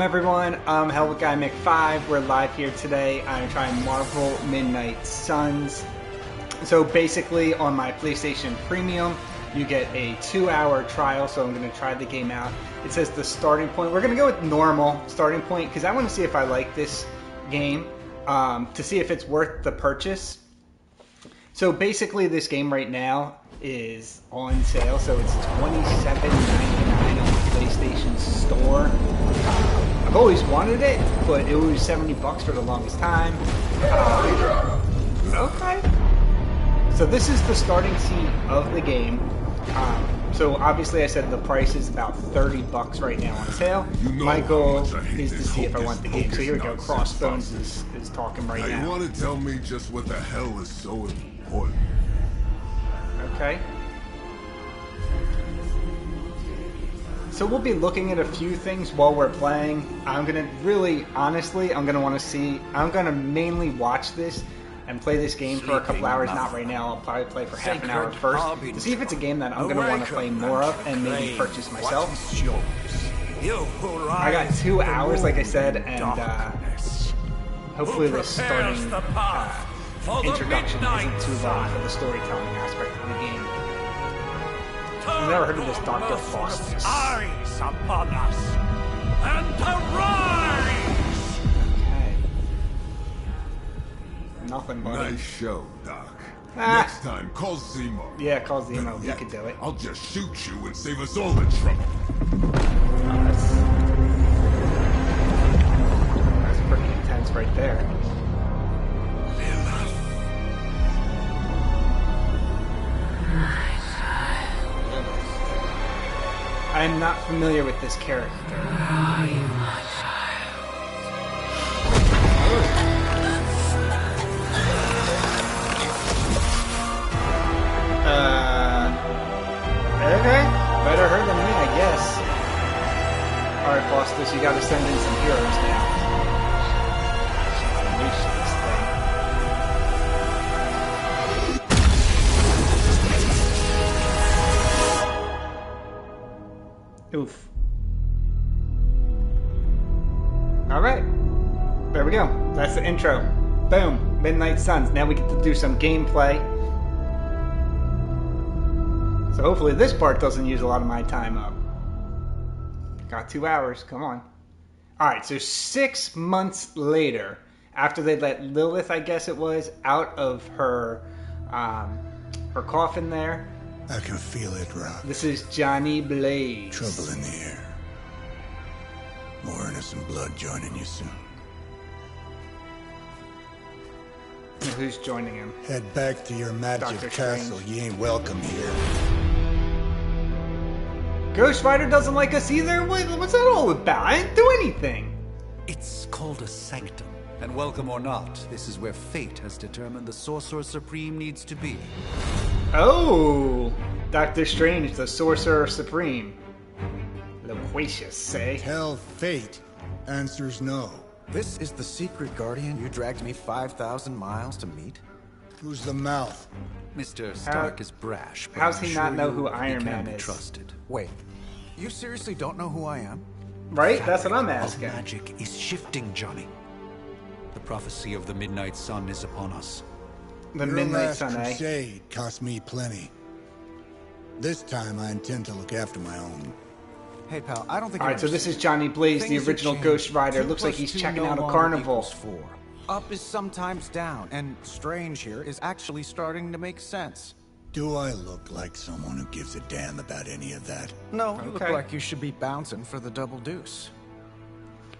Welcome everyone, I'm Helmet Guy Mc5. We're live here today. I'm trying Marvel Midnight Suns. So basically on my PlayStation Premium, you get a 2-hour trial, so I'm going to try the game out. It says the starting point. We're going to go with normal starting point because I want to see if I like this game, to see if it's worth the purchase. So basically this game right now is on sale, so it's $27.99 on the PlayStation Store. I've always wanted it, but it was $70 for the longest time. Okay. So this is the starting scene of the game. So obviously I said the price is about $30 right now on sale. My goal is to see if I want the game. So here we go. Crossbones is talking right now. You want to tell me just what the hell is so important? Okay. So we'll be looking at a few things while we're playing. I'm gonna really, honestly, I'm gonna want to see. I'm gonna mainly watch this and play this game for a couple hours. Not right now. I'll probably play for half an hour first to see if it's a game that I'm gonna want to play more of and maybe purchase myself. I got 2 hours, like I said, and hopefully this starting introduction isn't too long for the storytelling aspect of the game. I've never heard of this Dr. Faustus. Eyes upon us and arise! Okay. Nothing, buddy. Nice show, Doc. Ah. Next time, call Zemo. Yeah, call Zemo. You Yeah, could do it. I'll just shoot you and save us all the trouble. That's pretty intense right there. I am not familiar with this character. Okay. Better her than me, I guess. Alright, Faustus, you gotta send in some heroes now. Unleash this thing. Oof. Alright. There we go. That's the intro. Boom. Midnight Suns. Now we get to do some gameplay. So hopefully this part doesn't use a lot of my time up. Got 2 hours. Come on. Alright, so 6 months later, after they let Lilith, I guess it was, out of her coffin there. I can feel it, Rock. This is Johnny Blaze. Trouble in the air. More innocent blood joining you soon. Who's joining him? Head back to your magic Dr. castle. Strange. You ain't welcome here. Ghost Rider doesn't like us either? What's that all about? I didn't do anything. It's called a sanctum. And welcome or not, this is where fate has determined the Sorcerer Supreme needs to be. Oh, Doctor Strange, the Sorcerer Supreme. Loquacious, say. Tell fate. Answers no. This is the secret guardian you dragged me 5,000 miles to meet? Who's the mouth? Mr. Stark is brash, but how's I'm he not sure know you who Iron can Man be is? trusted. Wait, you seriously don't know who I am? Right? That's what I'm Of asking. magic is shifting, Johnny. The prophecy of the Midnight Sun is upon us. The Your Midnight last Sun, eh? crusade cost me plenty. This time I intend to look after my own. Hey pal, I don't think Alright, so this is Johnny Blaze, the Things have original changed. Ghost Rider. 2 Looks like plus he's 2 checking no out a longer carnival. equals 4. Up is sometimes down, and Strange here is actually starting to make sense. Do I look like someone who gives a damn about any of that? No, you look Okay. like you should be bouncing for the double deuce.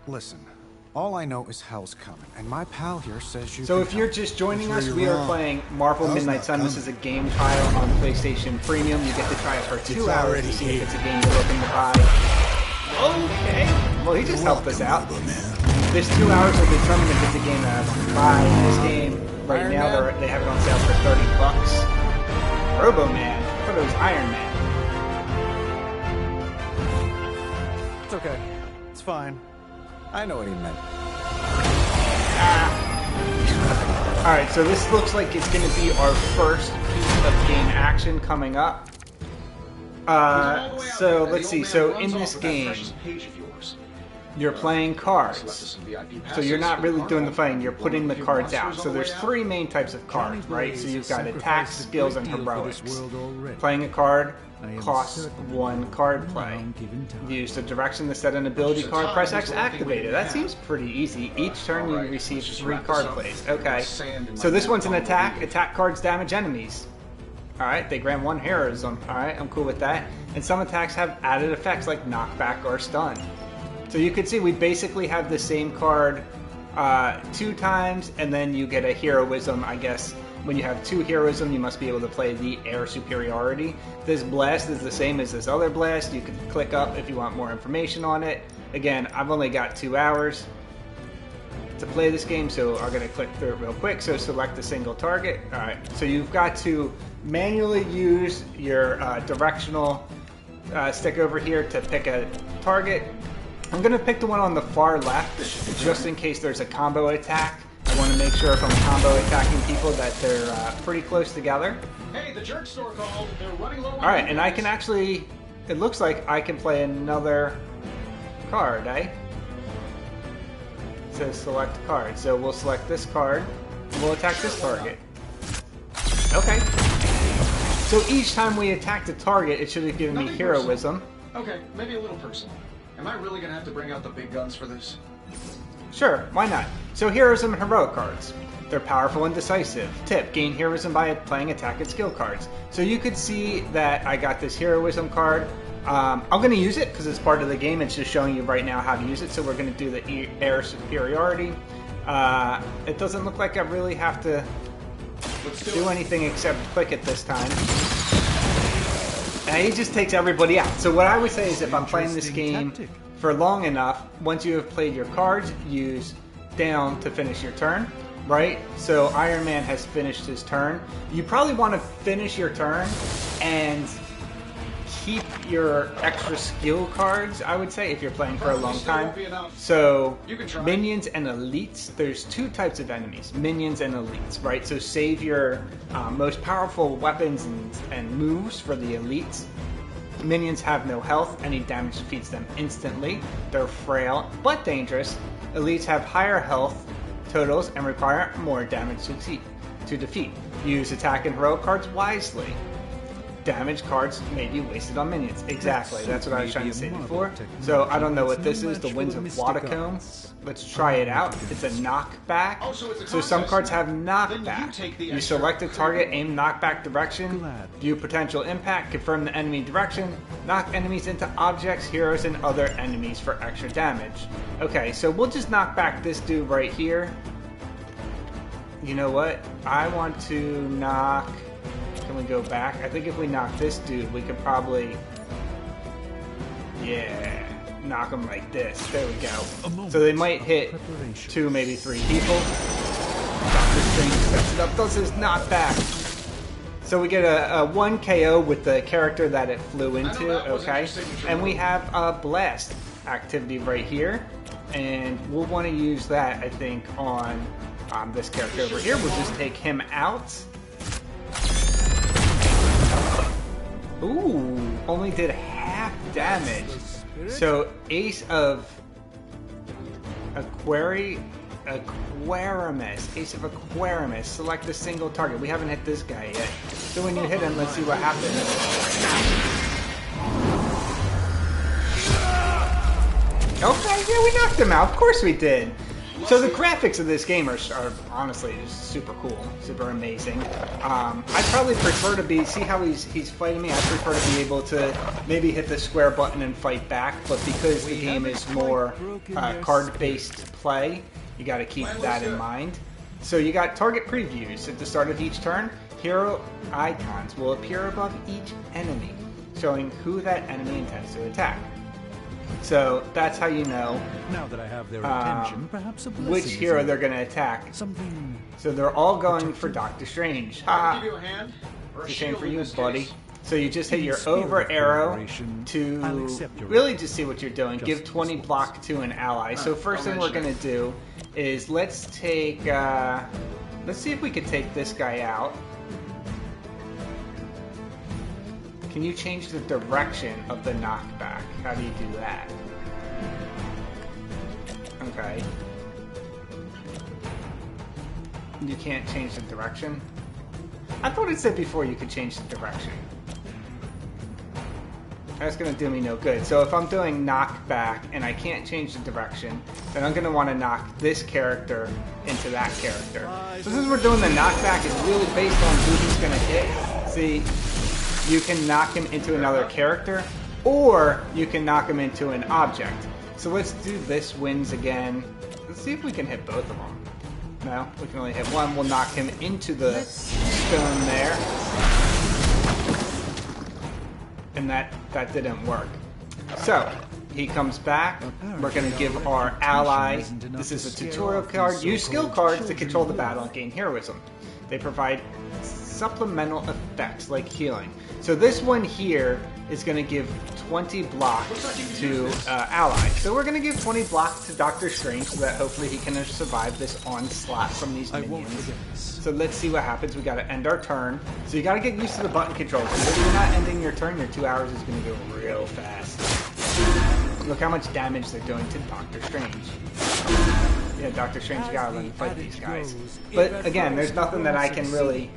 Listen, all I know is hell's coming, and my pal here says you So can if you're help. just joining That's us, where we you're are wrong. playing Marvel Hell's Midnight not Sun. This coming. is a game trial on PlayStation Premium. You get to try it for 2 It's hours already to see if here. it's a game you're looking to buy. Okay. Well, he just helped us out. Robo Man. This 2 hours will determine if it's a game that I want to buy. This game, right Iron now, Man. they have it on sale for $30. Robo Man. I thought it was Iron Man. It's okay. It's fine. I know what he meant. Alright, so this looks like it's going to be our first piece of game action coming up. So let's see. So in this game, you're playing cards. So you're not really doing the fighting, you're putting the cards out. So there's three main types of cards, right? So you've got attacks, skills, and heroics. Playing a card costs one card play. Use the direction to set an ability card, press X, activate it. That seems pretty easy. Each turn you receive 3 card plays. Okay, so this one's an attack. Attack cards damage enemies. Alright, they grant 1 heroism. Alright, I'm cool with that. And some attacks have added effects like knockback or stun. So you can see we basically have the same card 2 times, and then you get a heroism, I guess. When you have 2 heroism, you must be able to play the air superiority. This blast is the same as this other blast. You can click up if you want more information on it. Again, I've only got 2 hours to play this game, so I'm going to click through it real quick. So select a single target. Alright, so you've got to manually use your directional stick over here to pick a target. I'm going to pick the one on the far left, just in case there's a combo attack. I want to make sure if I'm combo attacking people that they're pretty close together. Hey, the jerk store called. They're running low on Alright, and I can actually, it looks like I can play another card, eh? It says select card. So we'll select this card, and we'll attack this target. Okay. So each time we attack the target, it should have given me heroism. Okay, maybe a little personal. Am I really gonna have to bring out the big guns for this? Sure, why not? So heroism and heroic cards. They're powerful and decisive. Tip, gain heroism by playing attack and skill cards. So you could see that I got this heroism card. I'm going to use it because it's part of the game. It's just showing you right now how to use it. So we're going to do the air superiority. It doesn't look like I really have to do anything except click it this time. And he just takes everybody out. So what I would say is if I'm playing this game for long enough, once you have played your cards, use down to finish your turn, right? So Iron Man has finished his turn. You probably want to finish your turn and keep your extra skill cards, I would say, if you're playing for a long time. So minions and elites, there's 2 types of enemies, minions and elites, right? So save your most powerful weapons and moves for the elites. Minions have no health, any damage defeats them instantly. They're frail but dangerous. Elites have higher health totals and require more damage to defeat. Use attack and heroic cards wisely. Damage cards may be wasted on minions. Exactly, that's what I was trying to say before. So I don't know what this is, the Winds of Wadacombe. Let's try it out. It's a knockback. So some cards have knockback. You select a target, aim knockback direction, view potential impact, confirm the enemy direction, knock enemies into objects, heroes, and other enemies for extra damage. Okay, so we'll just knock back this dude right here. You know what? I want to knock... Can we go back? I think if we knock this dude, we could probably... Yeah, knock him like this. There we go. So they might hit 2, maybe 3 people. Doctor Strange steps it up, does his knockback. So we get a 1 KO with the character that it flew into, okay? And we have a blast activity right here. And we'll want to use that, I think, on this character over here. We'll just take him out. Ooh, only did half damage. So Ace of Aquarius, Ace of Aquarius. Select a single target. We haven't hit this guy yet. So when you hit him, let's see what happens. Okay, yeah, we knocked him out. Of course we did. So the graphics of this game are honestly just super cool, super amazing. I'd probably prefer to be, see how he's fighting me, I prefer to be able to maybe hit the square button and fight back, but because the game is more card-based play, you gotta keep that in mind. So you got target previews. At the start of each turn, hero icons will appear above each enemy, showing who that enemy intends to attack. So that's how you know now that I have their attention, perhaps a which hero they're going to attack. Something. So they're all going for Doctor Strange. Ha! Give you a hand? Or It's a a shame shield for in you, this buddy. case? So you just hit your over arrow to really just see what you're doing. Give 20 block to an ally. So first thing we're going to do is let's take... let's see if we can take this guy out. Can you change the direction of the knockback? How do you do that? Okay. You can't change the direction? I thought it said before you could change the direction. That's going to do me no good. So if I'm doing knock back and I can't change the direction, then I'm going to want to knock this character into that character. So since we're doing the knockback, it's really based on who he's going to hit. See, you can knock him into another character, or you can knock him into an object. So let's do this wins again. Let's see if we can hit both of them. No, we can only hit one. We'll knock him into the stone there. And that didn't work. So, he comes back. We're going to give our ally, this is a tutorial card, use skill cards to control the battle and gain heroism. They provide supplemental effects like healing. So this one here is going to give 20 block to ally. So we're going to give 20 block to Doctor Strange so that hopefully he can survive this onslaught from these minions. So let's see what happens. We got to end our turn. So you got to get used to the button controls. If you're not ending your turn, your 2 hours is going to go real fast. Look how much damage they're doing to Doctor Strange. Yeah, Doctor Strange, you gotta let him fight these guys. But again, there's nothing that I can really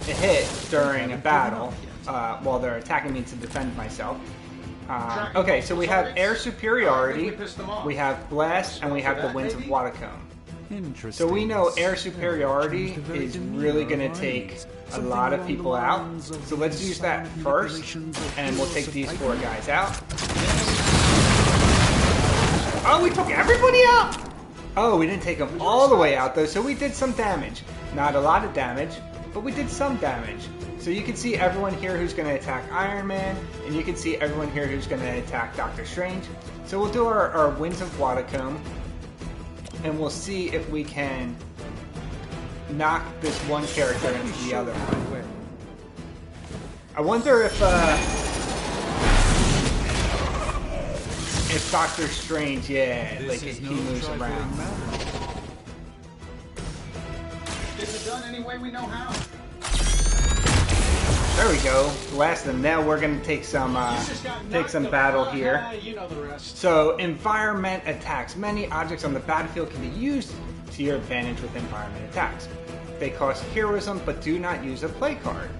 hit during a battle while they're attacking me to defend myself. Okay, so we have air superiority, we have blast, and we have the winds of Watacombe. So we know air superiority is really going to take a lot of people out. So let's use that first, and we'll take these 4 guys out. Oh, we took everybody out! Oh, we didn't take them all the way out though, so we did some damage. Not a lot of damage, but we did some damage. So you can see everyone here who's going to attack Iron Man, and you can see everyone here who's going to attack Doctor Strange. So we'll do our Winds of Watacombe, and we'll see if we can knock this one character into the other one. I wonder if Doctor Strange, yeah, like he moves around. Get it done any way we know how. There we go. Blast them. Now we're gonna take some battle here. You know the rest. So environment attacks. Many objects on the battlefield can be used to your advantage with environment attacks. They cost heroism, but do not use a play card.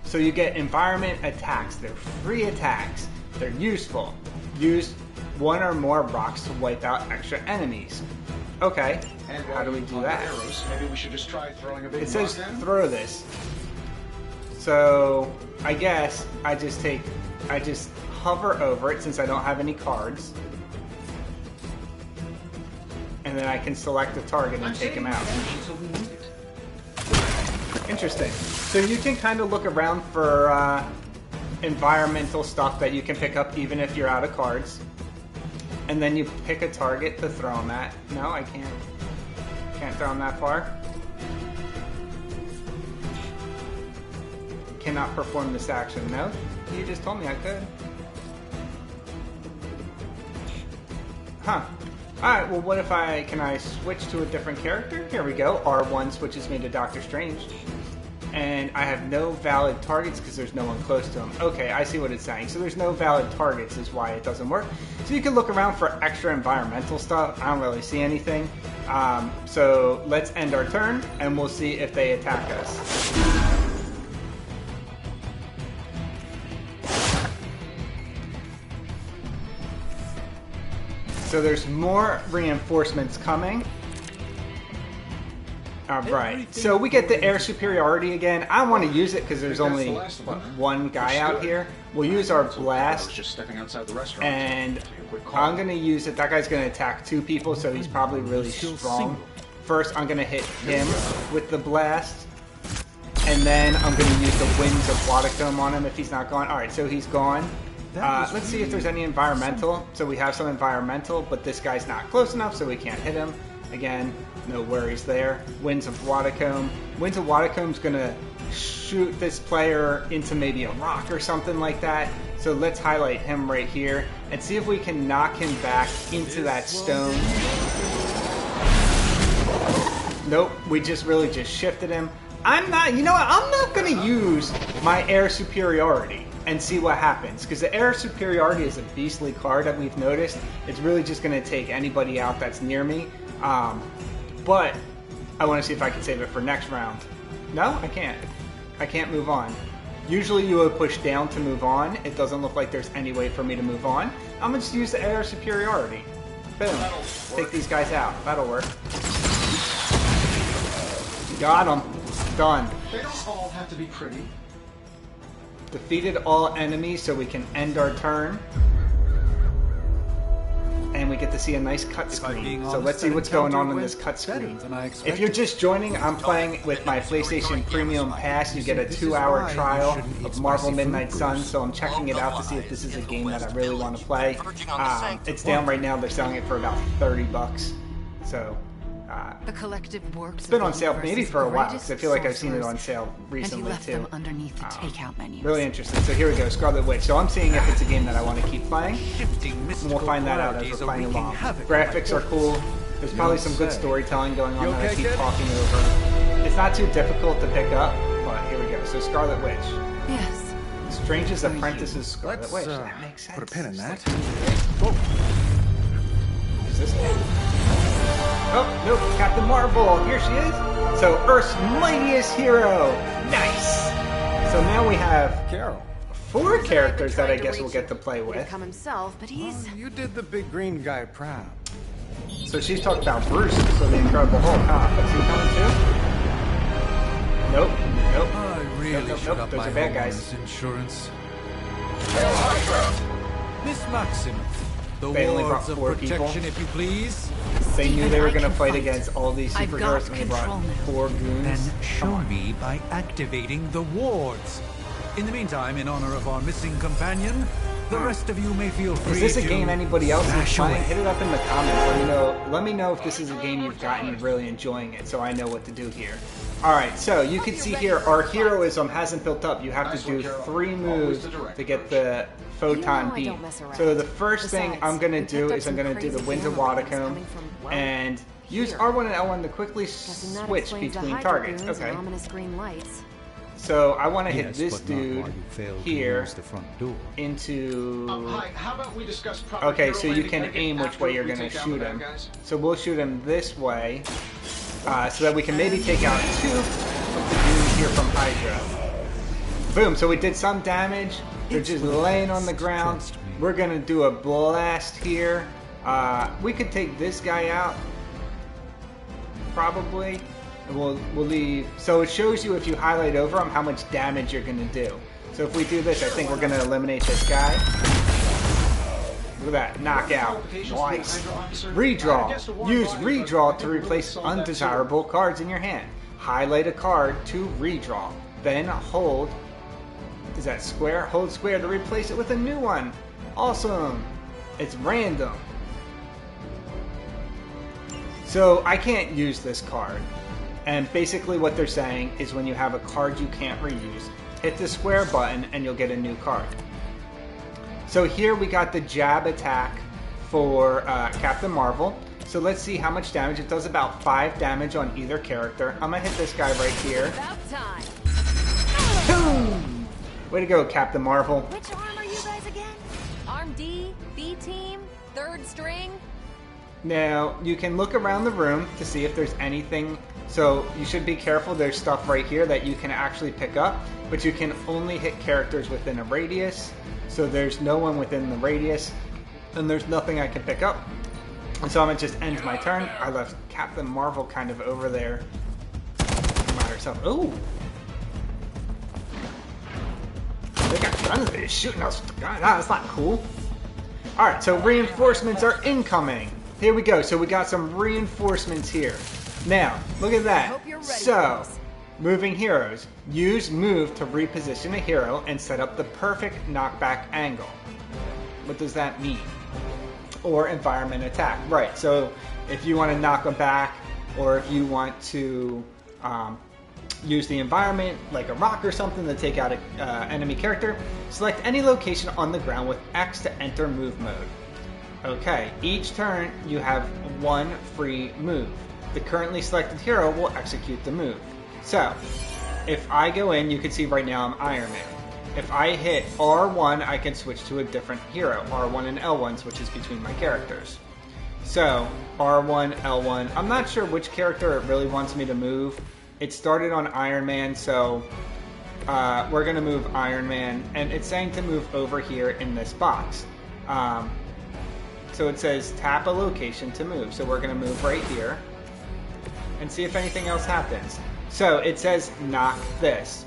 So you get environment attacks. They're free attacks. They're useful. Use 1 or more rocks to wipe out extra enemies. Okay, And how do we do that? Arrows, maybe we should just try throwing a big It says rock at him? throw this. So I guess I just hover over it since I don't have any cards. And then I can select a target and take him out. Interesting. So you can kind of look around for environmental stuff that you can pick up even if you're out of cards. And then you pick a target to throw them at. No, I can't. Can't throw them that far. Cannot perform this action. No? You just told me I could. Huh. Alright, well what if can I switch to a different character? Here we go. R1 switches me to Doctor Strange. And I have no valid targets because there's no one close to him. Okay, I see what it's saying. So there's no valid targets is why it doesn't work. So you can look around for extra environmental stuff. I don't really see anything. So let's end our turn and we'll see if they attack us. So there's more reinforcements coming. Alright, so we get the air superiority again. I want to use it because there's only one guy out here. We'll use our blast. Just stepping outside the restaurant. And I'm going to use it. That guy's going to attack 2 people, so he's probably really strong. First, I'm going to hit him with the blast. And then I'm going to use the Winds of Watacombe on him if he's not gone. Alright, so he's gone. Let's see if there's any environmental. So we have some environmental, but this guy's not close enough, so we can't hit him. Again, no worries there. Winds of Watacombe. Winds of Watacombe's gonna shoot this player into maybe a rock or something like that. So let's highlight him right here and see if we can knock him back into that stone. Nope, we just shifted him. You know what? I'm not gonna use my air superiority. and see what happens. Because the Air Superiority is a beastly card that we've noticed. It's really just going to take anybody out that's near me. But I want to see if I can save it for next round. No, I can't. I can't move on. Usually you would push down to move on. It doesn't look like there's any way for me to move on. I'm going to just use the Air Superiority. Boom. Take these guys out. That'll work. Got them. Done. They don't all have to be pretty. Defeated all enemies so we can end our turn. And we get to see a nice cut screen. So let's see what's going on in this cut screen. If you're just joining, I'm playing with my PlayStation Premium Pass. You get a 2-hour trial of Marvel Midnight Suns. So I'm checking it out to see if this is a game that I really want to play. It's down right now. They're selling it for about $30. So the collective works it's been on sale maybe for a while because I feel like I've seen it on sale recently too. Them underneath the takeout menus. Really interesting. So here we go, Scarlet Witch. So I'm seeing if it's a game that I want to keep playing. And we'll find that out as we're playing along. Graphics are cool. There's probably some good storytelling going on that I keep talking over. It's not too difficult to pick up, but here we go. So Scarlet Witch. Yes. Strange's Apprentice is Scarlet Witch. That makes sense. Put a pin in that. Who's this thing? Oh, nope, Captain Marvel, here she is. So, Earth's mightiest hero. Nice. So now we have Carol. 4 characters that I guess we'll get to play with. Come himself, but he's... You did the big green guy proud. So she's talking about Bruce, so the Incredible Hulk, huh? Is he coming too? Nope, nope. I really should up Those my are bad guys. homeowner's insurance. Miss Maximoff, the They only wards brought of 4 protection, people. if you please. They knew they were going to fight against all these I've got superheroes and they brought control now. 4 goons. Then show me by activating the wards. In the meantime, in honor of our missing companion, the rest of you may feel free Is this a to game anybody else is dash playing? away. Hit it up in the comments. Let me know if this is a game you've gotten and really enjoying it, so I know what to do here. Alright, so you can see here our heroism hasn't built up. You have to do 3 moves to get the photon beam. So the first thing I'm going to do is I'm going to do the Winds of Wadacombe and use R1 and L1 to quickly switch between targets. Okay. So I want to hit Yes, this but not dude while you fail to here use the front door. into... Hi, how about we discuss proper Okay, hero so you landing can etiquette aim which after way you're we going to take down the shoot bad him. guys? So we'll shoot him this way, so that we can maybe take out 2 of the goons here from Hydra. Boom, so we did some damage. They're just laying on the ground. Trust me. We're going to do a blast here. We could take this guy out, probably. We'll leave. So it shows you if you highlight over him how much damage you're going to do. So if we do this, I think we're going to eliminate this guy. Look at that, knockout. Nice. Redraw. Use redraw to replace undesirable cards in your hand. Highlight a card to redraw. Then hold, is that square? Hold square to replace it with a new one. Awesome. It's random. So I can't use this card. And basically what they're saying is when you have a card you can't reuse, hit the square button and you'll get a new card. So here we got the jab attack for Captain Marvel. So let's see how much damage. It does about 5 damage on either character. I'm going to hit this guy right here. About time. Boom! Way to go, Captain Marvel. Which arm are you guys again? Arm D, B team, 3rd string. Now, you can look around the room to see if there's anything. So you should be careful. There's stuff right here that you can actually pick up, but you can only hit characters within a radius. So there's no one within the radius, and there's nothing I can pick up. And so I'm going to just end my turn. I left Captain Marvel kind of over there by herself. Ooh! They got guns. They're shooting us with the gun. That's not cool. Alright, so reinforcements are incoming. Here we go. So we got some reinforcements here. Now, look at that. So, moving heroes. Use move to reposition a hero and set up the perfect knockback angle. What does that mean? Or environment attack. Right, so if you want to knock them back, or if you want to use the environment, like a rock or something, to take out an enemy character, select any location on the ground with X to enter move mode. Okay, each turn you have 1 free move. The currently selected hero will execute the move. So, if I go in, you can see right now I'm Iron Man. if I hit R1, I can switch to a different hero. R1 and L1 switches between my characters. So, R1, L1. I'm not sure which character it really wants me to move. It started on Iron Man, so we're going to move Iron Man. And it's saying to move over here in this box. So it says tap a location to move. So we're going to move right here and see if anything else happens. So it says knock this.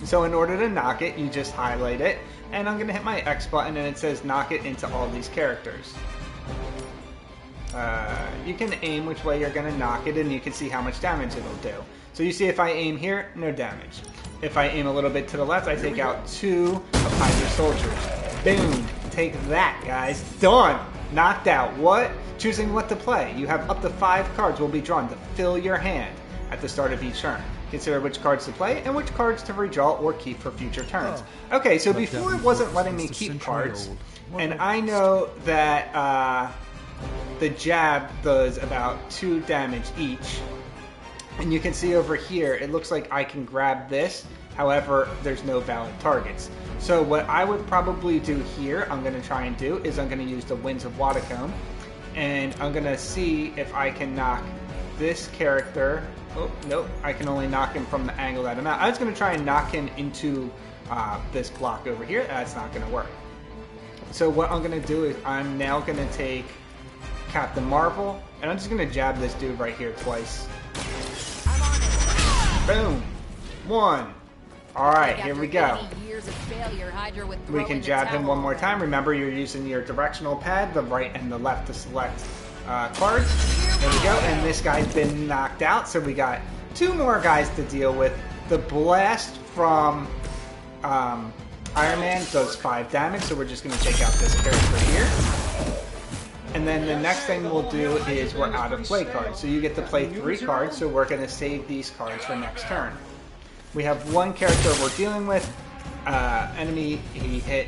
So in order to knock it, you just highlight it. And I'm going to hit my X button and it says knock it into all these characters. You can aim which way you're going to knock it and you can see how much damage it'll do. So you see if I aim here, no damage. If I aim a little bit to the left, I take out 2 of Hydra's soldiers. Boom! Take that, guys. Done! Knocked out. What? Choosing what to play. You have up to 5 cards will be drawn to fill your hand at the start of each turn. Consider which cards to play and which cards to redraw or keep for future turns. Okay, so before it wasn't letting me keep cards, and I know that the jab does about 2 damage each. And you can see over here, it looks like I can grab this. However, there's no valid targets. So what I would probably do here, I'm going to try and do, is I'm going to use the Winds of Wadacombe. And I'm going to see if I can knock this character. Oh, nope. I can only knock him from the angle that I'm at. I was going to try and knock him into this block over here. That's not going to work. So what I'm going to do is I'm now going to take Captain Marvel. And I'm just going to jab this dude right here twice. Boom. 1. Alright, here we go. We can jab him one more time. Remember, you're using your directional pad, the right and the left to select cards. There we go. And this guy's been knocked out, so we got 2 more guys to deal with. The blast from Iron Man does 5 damage, so we're just going to take out this character here. And then the next thing we'll do is we're out of play cards. So you get to play 3 cards, so we're going to save these cards for next turn. We have 1 character we're dealing with. Enemy, he hit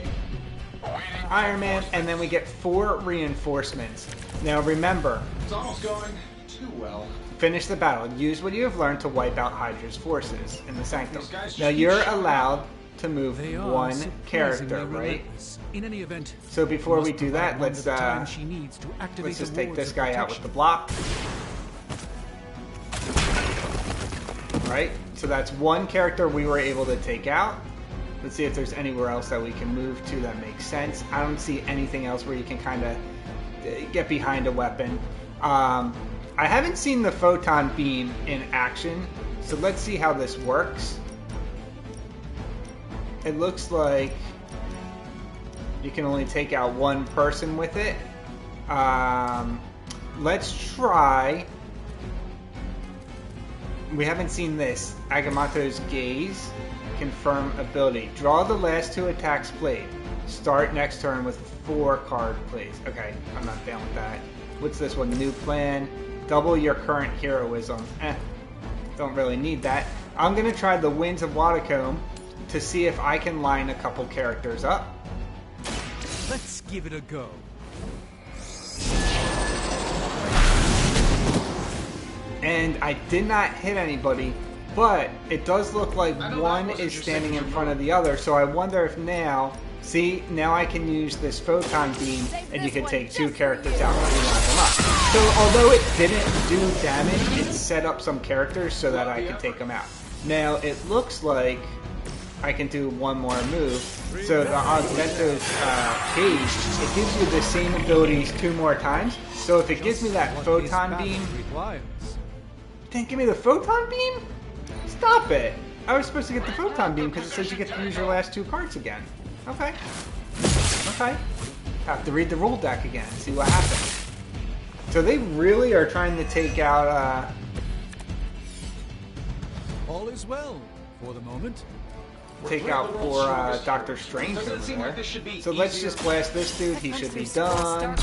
Iron Man, and then we get 4 reinforcements. Now remember, It's almost going too well. finish the battle. Use what you have learned to wipe out Hydra's forces in the Sanctum. Now you're allowed to move 1 character, right? In any event, so before we do that, let's just take this guy out with the block. Right? So that's 1 character we were able to take out. Let's see if there's anywhere else that we can move to that makes sense. I don't see anything else where you can kind of get behind a weapon. I haven't seen the photon beam in action, so let's see how this works. It looks like you can only take out 1 person with it. Let's try. We haven't seen this. Agamotto's Gaze. Confirm ability. Draw the last 2 attacks played. Start next turn with 4 card plays. Okay, I'm not down with that. What's this one? New plan. Double your current heroism. Don't really need that. I'm going to try the Winds of Wadacombe to see if I can line a couple characters up. let's give it a go. And I did not hit anybody, but it does look like one is standing in front of the other, so I wonder if now, see, now I can use this photon beam and you can take 2 characters out and line them up. So although it didn't do damage, it set up some characters so that I could take them out. Now it looks like I can do one more move. So the Augmento's Cage, it gives you the same abilities 2 more times. So if it gives me that photon beam, didn't give me the photon beam? Stop it! I was supposed to get the photon beam because it says you get to use your last 2 cards again. Okay. Okay. Have to read the rule deck again, see what happens. So they really are trying to take out, All is well for the moment. take out poor Doctor Strange over there. So let's just blast this dude, he should be done.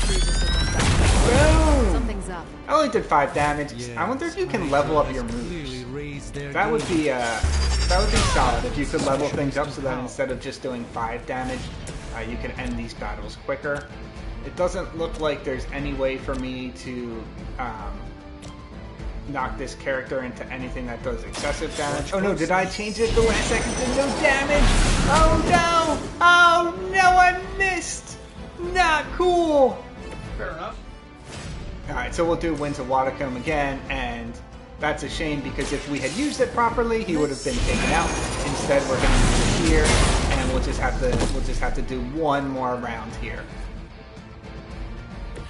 Boom! Something's up. I only did 5 damage. I wonder if you can level up your moves. That would be solid if you could level things up so that instead of just doing 5 damage, you can end these battles quicker. It doesn't look like there's any way for me to knock this character into anything that does excessive damage. Oh no, did I change it at the last second to no damage? Oh no! Oh no, I missed! Not cool! Fair enough. Alright, so we'll do Winds of Watercombe again, and that's a shame because if we had used it properly, he would have been taken out. Instead, we're going to use it here, and we'll just have to do one more round here.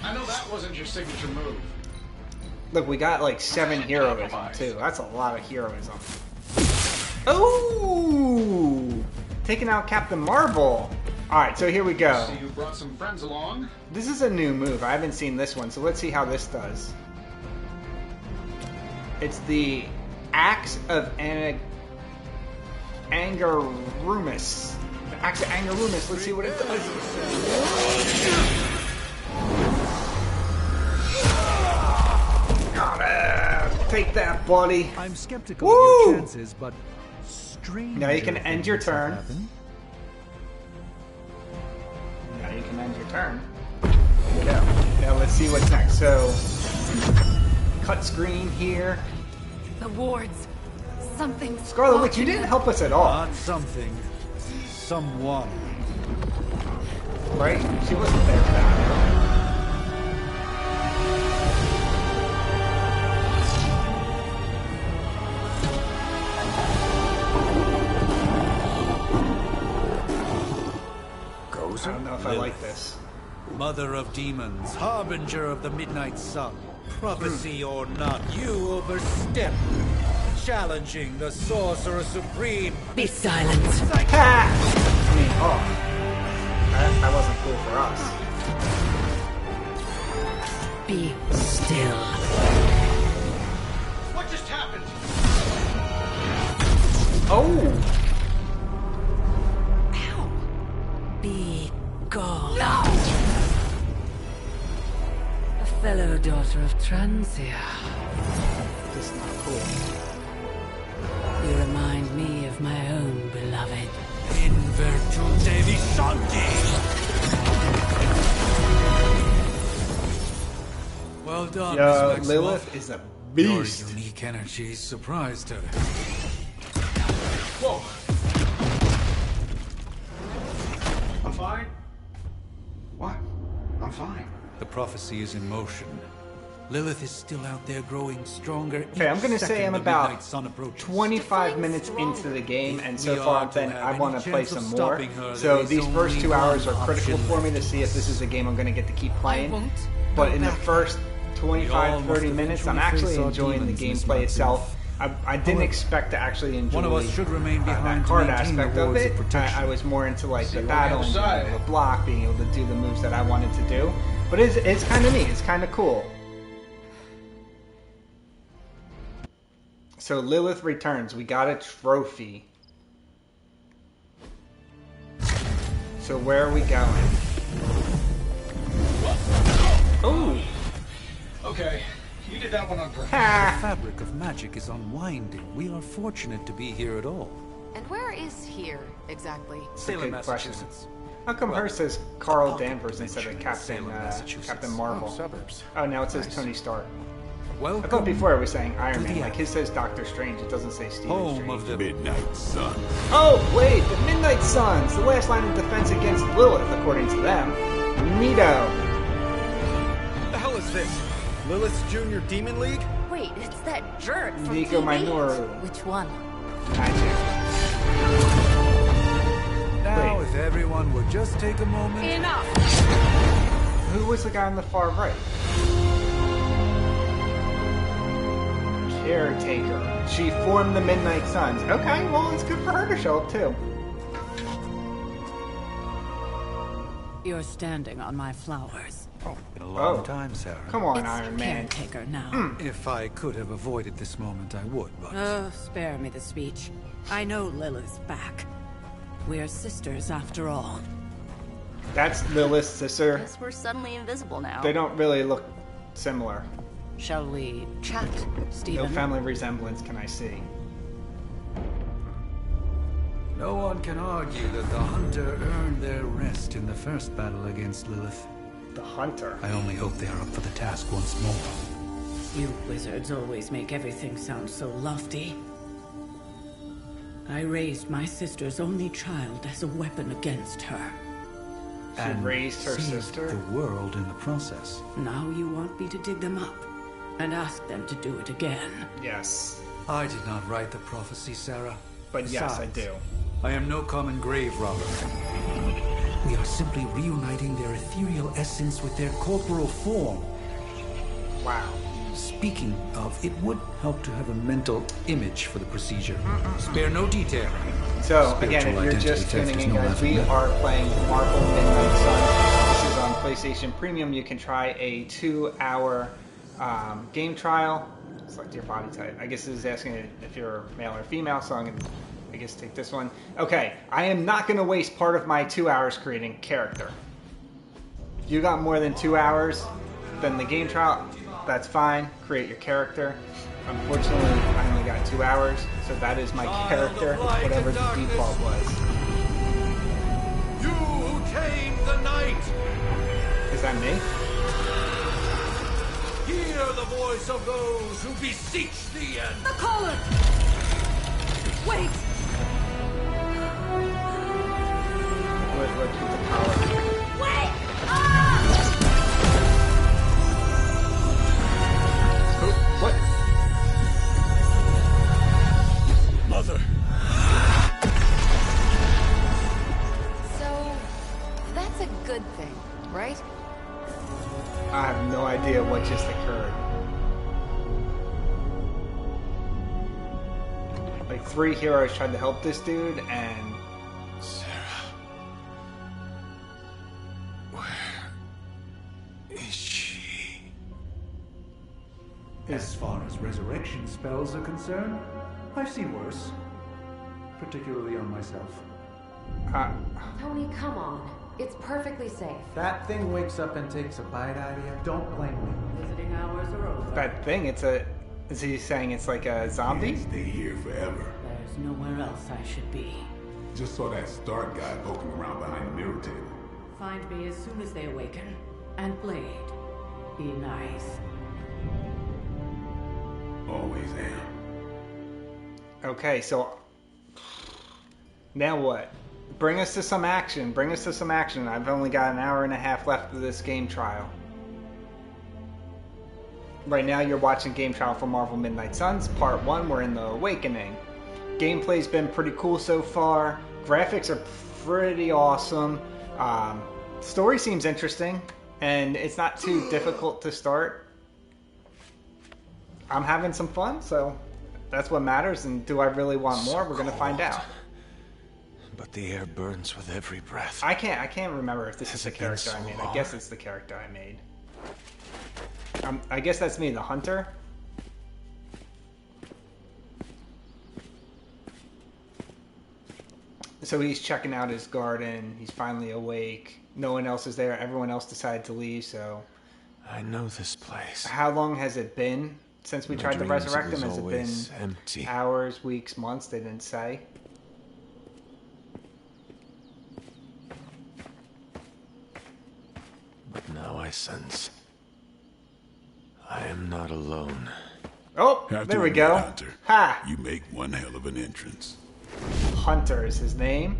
I know that wasn't your signature move. Look, we got like 7 heroism too. That's a lot of heroism. Oh! Taking out Captain Marvel. Alright, so here we go. So you brought some friends along? This is a new move. I haven't seen this one, so let's see how this does. It's the Axe of Angarumus. The Axe of Angarumus. Let's see what it does. Take that, buddy. I'm skeptical Woo! of your chances, but strange. Now you can end your turn. Now you can end your turn. There we go. Now let's see what's next. So, cut screen here. The wards. Something. Scarlet Witch, you didn't help us at all. Not something. Someone. Right? She wasn't there for that. I don't know if I like this. Mother of demons, harbinger of the midnight sun. Prophecy or not, you overstep. Challenging the sorcerer supreme. Be silent. Ha! I mean, oh. That wasn't cool for us. Be still. What just happened? Oh! Ow. Be gone. No! A fellow daughter of Transia. This is not cool. You remind me of my own beloved. In virtute di Santi. Well done, Yo, Miss Maximoff. Lilith is a Your beast. unique energy surprised her. Whoa. I'm fine. What? I'm fine. The prophecy is in motion. Lilith is still out there growing stronger. Okay, I'm gonna each say second I'm the about midnight sun approaches. 25 minutes into the game, and so We far are to then have I any want to play chance of some more. stopping her, So there is these first only 2 hours are one critical option. for me to see if this is a game I'm going to get to keep playing. won't But go in the back. first We 25, all 30 must minutes, I'm eventually actually face our enjoying the demons, Miss gameplay Maximoff. itself. I didn't However, expect to actually enjoy one of us should remain that behind to card maintain the aspect of wards of it. protection. I was more into like See the you on the battle other and being side. able to block, being able to do the moves that I wanted to do. But it's kind of neat. It's kind of cool. So Lilith returns. We got a trophy. So where are we going? Oh! Okay, you did that one on purpose. The Ha! fabric of magic is unwinding. We are fortunate to be here at all. And where is here exactly? Salem, good question. Massachusetts. How come Well, hers says Carl pocket Danvers instead of dimension in Captain Salem, Massachusetts. Captain Marvel? Suburbs. Oh, now it says Tony Stark. I Welcome, thought before it was saying Iron to Man. the Like his says Doctor Strange. It doesn't say Stephen home Strange. of the Midnight Sun. Oh, wait, the Midnight Suns, the last line of defense against Lilith, according to them. Neato. What the hell is this? Lilith's Junior Demon League? Wait, it's that jerk from Nico TV. Minoru. Which one? Magic. Now, Wait. if everyone would just take a moment. Enough! Who was the guy on the far right? Caretaker. She formed the Midnight Suns. Okay, well, it's good for her to show up, too. You're standing on my flowers. Oh, been a long Oh. time, Sarah. Come on, It's Iron Man. caretaker now. If I could have avoided this moment, I would, but... Oh, spare me the speech. I know Lilith's back. We're sisters after all. That's Lilith's sister. Guess we're suddenly invisible now. They don't really look similar. Shall we chat, Stephen? No family resemblance can I see. No one can argue that the Hunter earned their rest in the first battle against Lilith. The Hunter. I only hope they are up for the task once more. You wizards always make everything sound so lofty. I raised my sister's only child as a weapon against her. She raised her saved sister? the world in the process. Now you want me to dig them up and ask them to do it again. Yes. I did not write the prophecy, Sarah. But yes, I Besides, do. I am no common grave robber. We are simply reuniting their ethereal essence with their corporal form. Wow. Speaking of, it would help to have a mental image for the procedure. Spare no detail. So, again, if you're just tuning in, guys, we are playing Marvel Midnight Suns. This is on PlayStation Premium. You can try a 2-hour game trial. Select your body type. I guess this is asking if you're male or female, so I'm going to, I guess, take this one. Okay, I am not going to waste part of my 2 hours creating character. If you got more than 2 hours, then the game trial, that's fine. Create your character. Unfortunately, I only got 2 hours, so that is my character, whatever the default was. You who tame the night, Is that me? hear the voice of those who beseech thee and The collar! Wait! Let's get the collar. Wait! Ah! What? mother. So, that's a good thing, right? I have no idea what just occurred. Like 3 heroes tried to help this dude, and Sarah. Where is she? As far as resurrection spells are concerned, I've seen worse. Particularly on myself. Tony, come on. It's perfectly safe. That thing wakes up and takes a bite out of you. Don't blame me. Visiting hours are over. that thing, is he saying it's like a zombie? Can't stay here forever. There's nowhere else I should be. Just saw that Stark guy poking around behind the mirror table. Find me as soon as they awaken. And Blade, be nice. Always am. Okay, so now what? Bring us to some action. Bring us to some action. I've only got an hour and a half left of this game trial. Right now you're watching game trial for Marvel Midnight Suns. Part 1, we're in the Awakening. Gameplay's been pretty cool so far. Graphics are pretty awesome. Story seems interesting, and it's not too difficult to start. I'm having some fun, so that's what matters. And do I really want more? We're gonna find out. But the air burns with every breath. I can't remember if this is the Has it been character I so made. I long? guess it's the character I made. I guess that's me, the hunter. So he's checking out his garden. He's finally awake. No one else is there. Everyone else decided to leave, so... I know this place. How long has it been since we My tried to dreams, resurrect it him? was Has it been always empty. hours, weeks, months? They didn't say. But now I sense I am not alone. Oh, Have there to we admit, go. Hunter, Ha! you make one hell of an entrance. Hunter is his name,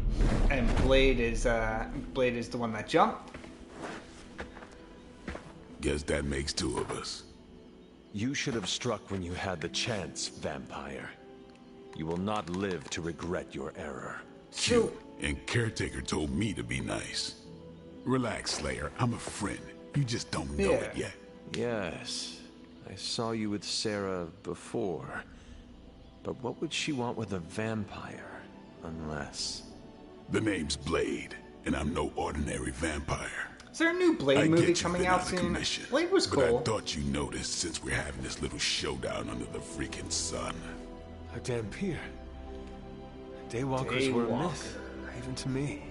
and Blade is the one that jumped. Guess that makes 2 of us. You should have struck when you had the chance, vampire. You will not live to regret your error. Cute. And Caretaker told me to be nice. Relax, Slayer. I'm a friend. You just don't know it yet. Yes, I saw you with Sarah before. But what would she want with a vampire? Unless... The name's Blade, and I'm no ordinary vampire. Is there a new Blade I movie get you coming been out of soon? commission, Blade was but cool. I thought you noticed since we're having this little showdown under the freaking sun. A Dampier. Daywalkers were a myth, even to me.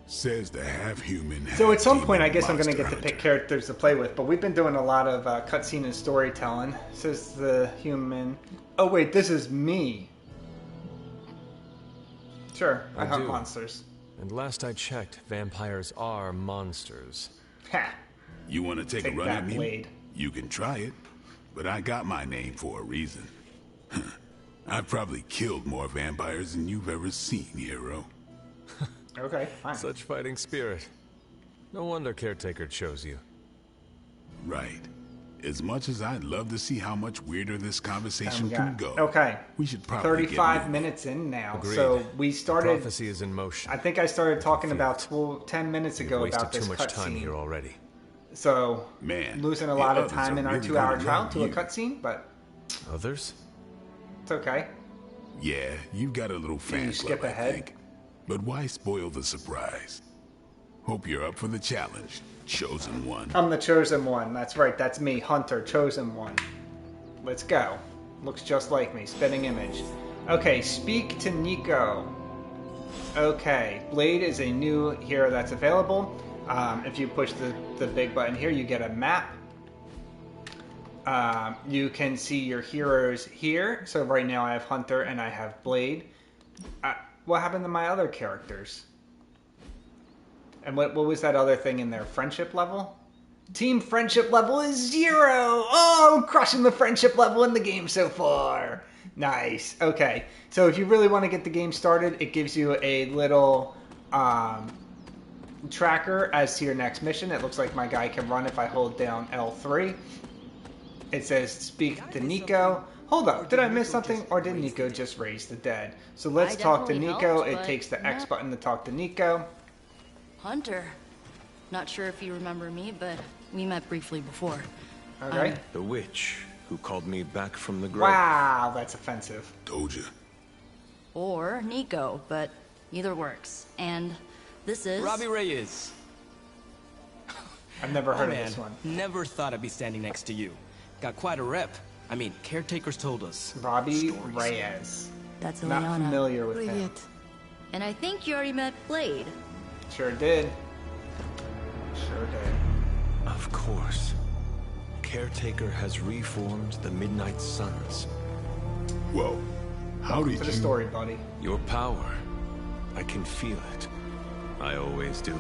Says the half-human, So at some point, I half-demon guess I'm going to monster get to hunter. pick characters to play with, but we've been doing a lot of cutscene and storytelling. Says the human. Oh wait, this is me. Sure, I hunt do. monsters. And last I checked, vampires are monsters. Ha! You want to take Take a run that, at me? Blade. You can try it. but I got my name for a reason. I've probably killed more vampires than you've ever seen, hero. Okay, fine. Such fighting spirit. No wonder Caretaker chose you. Right. As much as I'd love to see how much weirder this conversation can go. Okay. We should probably 35 minutes in now. Agreed. So we started. Prophecy is in motion. I think I started talking about 10 minutes ago about this too much time cutscene. here already. So Man, losing a lot the of time others in are our really 2-hour gonna trial love to a you. cutscene, but Others? it's okay. Yeah, you've got a little fan you skip club, ahead? I think. But why spoil the surprise? Hope you're up for the challenge, Chosen One. I'm the chosen one. That's right. That's me, Hunter, chosen one. Let's go. Looks just like me. Spinning image. Okay, speak to Nico. Okay, Blade is a new hero that's available. If you push the big button here, you get a map. You can see your heroes here. So right now I have Hunter and I have Blade. What happened to my other characters? And what was that other thing in there? Friendship level? Team friendship level is 0! Oh, crushing the friendship level in the game so far. Nice. Okay. So if you really want to get the game started, it gives you a little tracker as to your next mission. It looks like my guy can run if I hold down L3. It says speak to Nico. Hold up, did I miss something? Or did Nico just raise the dead? So let's talk to Nico. It takes the X button to talk to Nico. Hunter. Not sure if you remember me, but we met briefly before. Okay. The witch who called me back from the grave. Wow, that's offensive. Told you. Or Nico, but either works. And this is... Robbie Reyes. I've never heard of man. this one. Never thought I'd be standing next to you. Got quite a rep. I mean, caretakers told us. Robbie Reyes. That's Not Ileana. familiar with him. And I think you already met Blade. Sure did. Sure did. Of course. Caretaker has reformed the Midnight Suns. Whoa. How did To you... the story, buddy. Your power. I can feel it. I always do.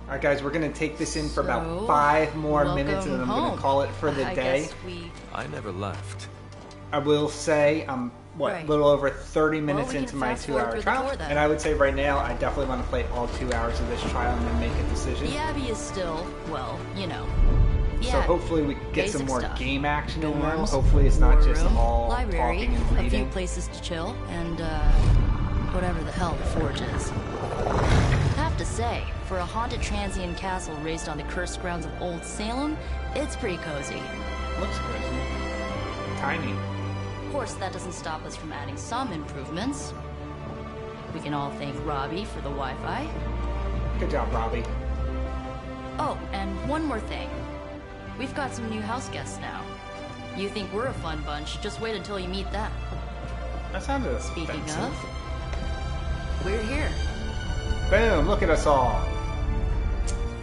Alright guys, we're going to take this in for about So, 5 more minutes and then I'm welcome going to call it for the I day. guess we... I never left. I will say I'm, Right. a little over 30 minutes we can into my fast forward 2-hour through the trial. tour then. And I would say right now, I definitely want to play all 2 hours of this trial and then make a decision. The Abbey is still, well, you know. So Yeah, hopefully we can get some basic more stuff. game action in now. Dorms, Hopefully it's not just room, all library, talking and a few reading. places to chill, and whatever the hell the Forge is. Have to say, for a haunted transient castle raised on the cursed grounds of Old Salem, it's pretty cozy. Looks cozy. Tiny. Of course, that doesn't stop us from adding some improvements. We can all thank Robbie for the Wi-Fi. Good job, Robbie. Oh, and one more thing. We've got some new house guests now. You think we're a fun bunch, just wait until you meet them. That sounded Speaking offensive. of, we're here. Boom, look at us all.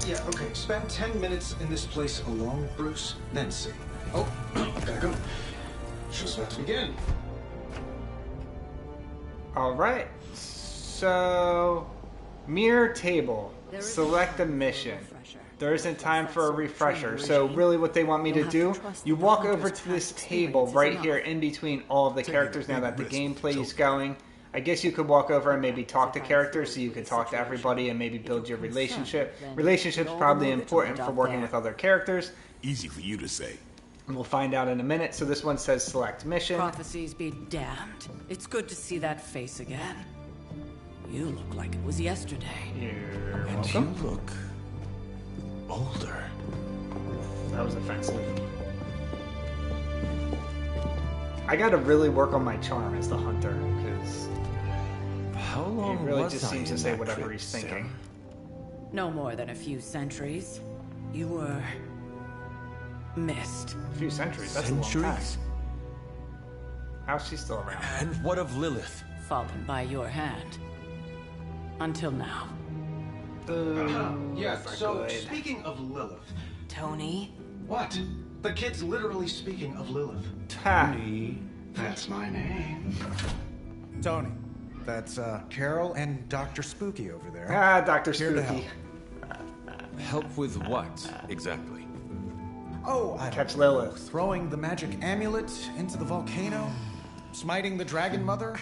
Yeah, okay. Spend 10 minutes in this place alone, Bruce, then see. Oh, gotta go. Show's about to begin. Alright, so mirror table. Select a mission. There isn't time for a refresher. So really what they want me to do, you walk over to this table right here in between all of the characters now that the gameplay is going. I guess you could walk over and maybe talk to characters so you could talk to everybody and maybe build your relationship. Relationship's probably important for working with other characters. Easy for you to say. We'll find out in a minute. So this one says select mission. Prophecies be damned. It's good to see that face again. You look like it was yesterday. You're And welcome. you look older. That was offensive. I gotta really work on my charm as the hunter, because How he long really was just I seems to in say that whatever crypt, he's thinking. Sarah? No more than a few centuries. You were... missed. A few centuries, that's a long time. Centuries? How's she still around? And what of Lilith? Fallen by your hand. Until now. Yeah, that's so not good. speaking of Lilith. Tony? What? The kid's literally speaking of Lilith. Ha. That's my name. Tony. That's Carol and Dr. Spooky over there. Ah, Dr. Here to Spooky. help. Help with what, exactly? Oh, I catch don't know. Lilith. Throwing the magic amulet into the volcano? Smiting the dragon mother?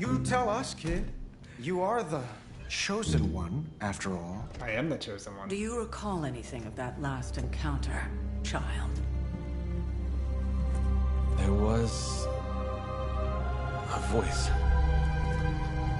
You tell us, kid. You are the chosen one, after all. I am the chosen one. Do you recall anything of that last encounter, child? There was a voice.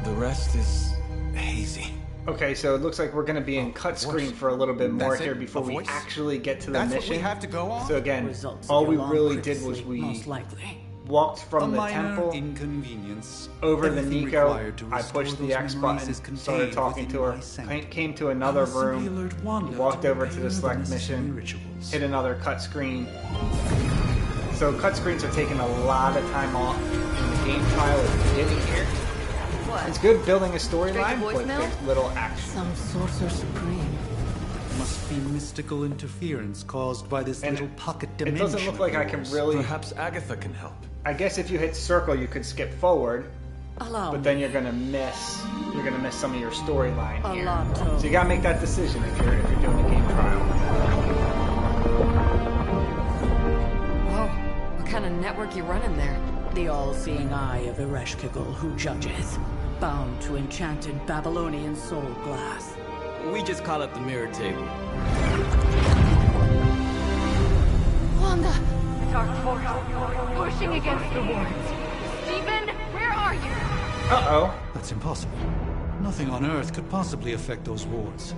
The rest is hazy. Okay, so it looks like we're going to be in cut screen for a little bit more here before we actually get to the mission. That's what we have to go on? So again, Results all of we your long really did criticism, was we most likely. walked from the minor temple inconvenience. over the Everything Nico. required to I restore pushed the those X memories button, is contained started talking to within her, my sanctum. came to another I will simply room, alert Wanda walked to over to the prepare select necessary mission, rituals. hit another cut screen. So cut screens are taking a lot of time off, and the game trial is getting here. What? It's good building a Straight to storyline, but voicemail? there's little action. Some sorcerer supreme. Must be mystical interference caused by this And little pocket it dimension. doesn't look like I can really... Perhaps Agatha can help. I guess if you hit circle, you could skip forward, Allow but then you're gonna miss some of your storyline A here. lot of- So you gotta make that decision if you're doing a game trial. Whoa, what kind of network you running there? The all-seeing eye of Ereshkigal who judges, bound to enchanted Babylonian soul glass. We just call it the mirror table. Wanda! Dark force, pushing against the wards. Stephen, where are you? Uh-oh. That's impossible. Nothing on Earth could possibly affect those wards.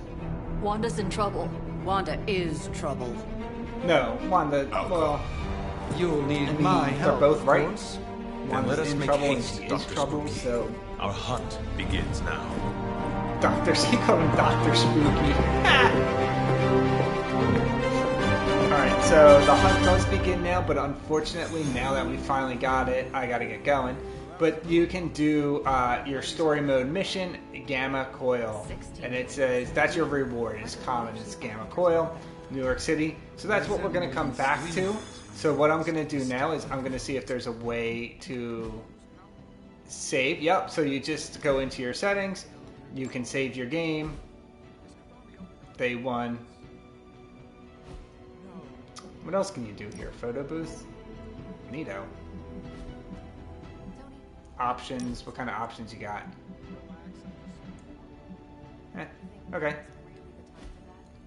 Wanda's in trouble. Wanda is trouble. No, Wanda, well, You'll need I mean, my they're help, both of right. course. Then let Wanda's us in make trouble and haste, she is Dr. trouble, Spooky. so... Our hunt begins now. Dr. She called him Dr. Spooky. Alright, so the hunt does begin now, but unfortunately, now that we finally got it, I gotta get going. But you can do your story mode mission, Gamma Coil. And it says that's your reward. It's common. It's Gamma Coil, New York City. So that's what we're going to come back to. So what I'm going to do now is I'm going to see if there's a way to save. Yep, so you just go into your settings. You can save your game. Day 1. What else can you do here? Photo booth? Neato. Options. What kind of options you got? Okay.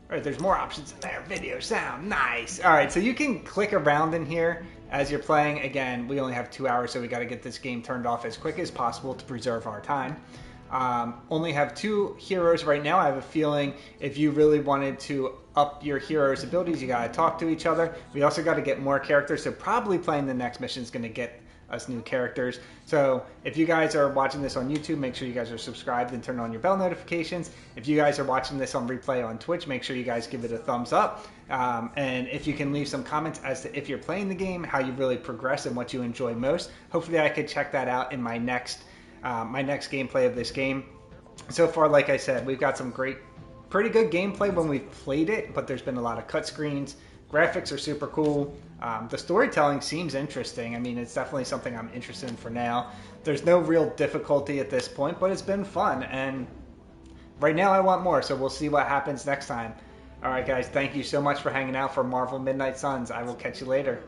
Alright, there's more options in there. Video, sound, nice. Alright, so you can click around in here as you're playing. Again, we only have 2 hours, so we got to get this game turned off as quick as possible to preserve our time. Only have 2 heroes right now. I have a feeling if you really wanted to up your heroes' abilities, you got to talk to each other. We also got to get more characters, so probably playing the next mission is going to get us new characters. So if you guys are watching this on YouTube, make sure you guys are subscribed and turn on your bell notifications. If you guys are watching this on replay on Twitch, make sure you guys give it a thumbs up. And if you can leave some comments as to if you're playing the game, how you really progress and what you enjoy most. Hopefully I could check that out in my next gameplay of this game. So far, like I said, we've got some pretty good gameplay when we've played it, but there's been a lot of cut screens. Graphics are super cool. The storytelling seems interesting. I mean, it's definitely something I'm interested in for now. There's no real difficulty at this point, but it's been fun. And right now I want more, so we'll see what happens next time. Alright guys, thank you so much for hanging out for Marvel Midnight Suns. I will catch you later.